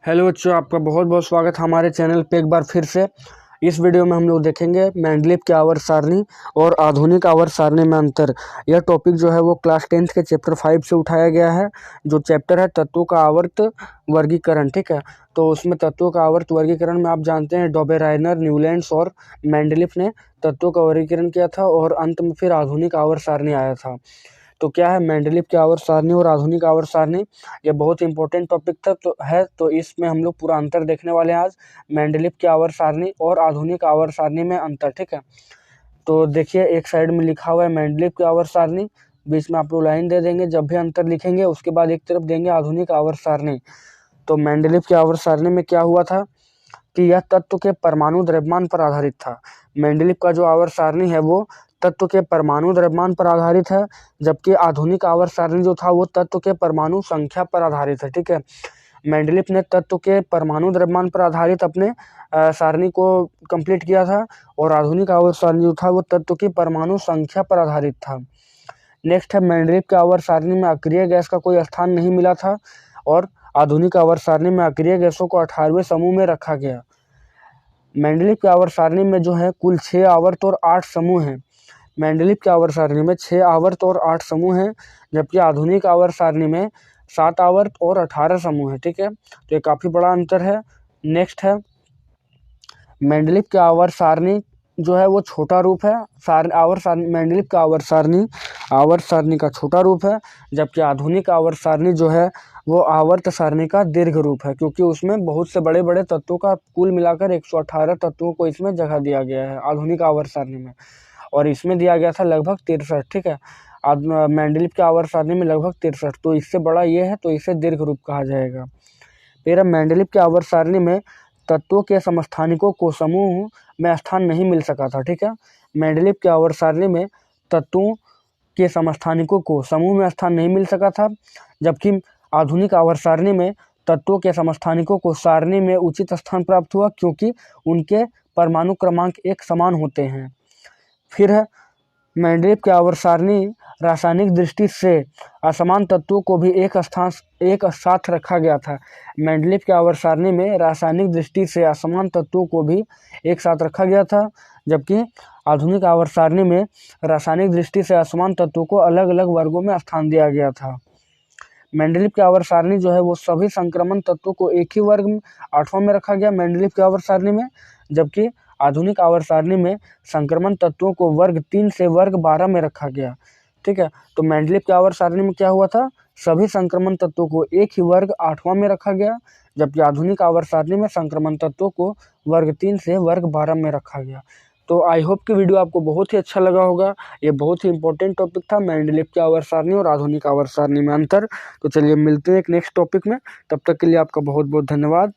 Hello बच्चों, आपका बहुत बहुत स्वागत है हमारे चैनल पे एक बार फिर से। इस वीडियो में हम लोग देखेंगे मेंडलीव की आवर्त सारणी और आधुनिक आवर्त सारणी में अंतर। यह टॉपिक जो है वो क्लास 10th के चैप्टर 5 से उठाया गया है, जो चैप्टर है तत्वों का आवर्त वर्गीकरण। ठीक है, तो उसमें तत्वों का आवर्त वर्गीकरण में आप जानते हैं डोबेराइनर, न्यूलैंड्स और मेंडलीव ने तत्वों का वर्गीकरण किया था और अंत में फिर आधुनिक आवर्त सारणी आया था। तो क्या है मेंडलीव की आवर्त सारणी और आधुनिक आवर्त सारणी, ये बहुत इंपॉर्टेंट टॉपिक था तो इसमें हम लोग पूरा अंतर देखने वाले हैं आज, मेंडलीव की आवर्त सारणी और आधुनिक आवर्त सारणी में अंतर। ठीक है, तो देखिए एक साइड में लिखा हुआ है मेंडलीव की आवर्त सारणी, बीच में आप लोग लाइन दे देंगे जब भी अंतर लिखेंगे, उसके बाद एक तरफ देंगे आधुनिक आवर्त सारणी। तो मेंडलीव की आवर्त सारणी में क्या हुआ था कि यह तत्व के परमाणु द्रव्यमान पर आधारित था। मेंडलीव का जो आवर्त सारणी है वो तत्व के परमाणु द्रव्यमान पर आधारित है, जबकि आधुनिक आवर्त सारणी जो था वो तत्व के परमाणु संख्या पर आधारित है। ठीक है, मेंडलीव ने तत्व के परमाणु द्रव्यमान पर आधारित अपने सारणी को कंप्लीट किया था और आधुनिक आवर्त सारणी जो था वो तत्व की परमाणु संख्या पर आधारित था। नेक्स्ट है मेंडलीव के आवर्त सारणी में अक्रिय गैस का कोई स्थान नहीं मिला था और आधुनिक आवर्त सारणी में अक्रिय गैसों को 18वें समूह में रखा गया। मेंडलीव के आवर्त सारणी में जो है कुल 6 आवर्त और 8 समूह हैं। मेंडलीव के आवर्त सारणी में 6 आवर्त और 8 समूह हैं, जबकि आधुनिक आवर्त सारणी में 7 आवर्त और 18 समूह है। ठीक है, तो ये काफ़ी बड़ा अंतर है। नेक्स्ट है मेंडलीव के आवर्त सारणी जो है वो छोटा रूप है, मेंडलीव का आवर्त सारणी का छोटा रूप है, जबकि आधुनिक आवर्त सारणी जो है वो आवर्त सारणी का दीर्घ रूप है, क्योंकि उसमें बहुत से बड़े बड़े तत्वों का कुल मिलाकर 118 तत्वों को इसमें जगह दिया गया है आधुनिक आवर्त सारणी में, और इसमें दिया गया था लगभग 63। ठीक है, मेंडलीव के आवर्त सारणी में लगभग 63, तो इससे बड़ा ये है तो इसे दीर्घ रूप कहा जाएगा। फिर मेंडलीव के आवर्त सारणी में तत्वों के समस्थानिकों को समूह में स्थान नहीं मिल सका था। ठीक है, मेंडलीव के आवर्त सारणी में तत्वों के समस्थानिकों को समूह में स्थान नहीं मिल सका था, जबकि आधुनिक आवर्त सारणी में तत्वों के समस्थानिकों को सारणी में उचित स्थान प्राप्त हुआ, क्योंकि उनके परमाणु क्रमांक एक समान होते हैं। फिर है मेंडलीव की आवर्त सारणी रासायनिक दृष्टि से असमान तत्वों को भी एक साथ रखा गया था। मेंडलीव की आवर्त सारणी में रासायनिक दृष्टि से असमान तत्वों को भी एक साथ रखा गया था, जबकि आधुनिक आवर्त सारणी में रासायनिक दृष्टि से असमान तत्वों को अलग अलग वर्गों में स्थान दिया गया था। मेंडलीव की आवर्त सारणी जो है वो सभी संक्रमण तत्वों को एक ही वर्ग 8वां में रखा गया मेंडलीव की आवर्त सारणी में, जबकि आधुनिक आवर्त सारणी में संक्रमण तत्वों को वर्ग 3 से वर्ग 12 में रखा गया। ठीक है, तो मेंडलीव की आवर्त सारणी में क्या हुआ था, सभी संक्रमण तत्वों को एक ही वर्ग 8वां में रखा गया, जबकि आधुनिक आवर्त सारणी में संक्रमण तत्वों को वर्ग 3 से वर्ग 12 में रखा गया। तो आई होप कि वीडियो आपको बहुत ही अच्छा लगा होगा। ये बहुत ही इंपॉर्टेंट टॉपिक था, मेंडलीव की आवर्त सारणी और आधुनिक आवर्त सारणी में अंतर। तो चलिए मिलते हैं एक नेक्स्ट टॉपिक में, तब तक के लिए आपका बहुत बहुत धन्यवाद।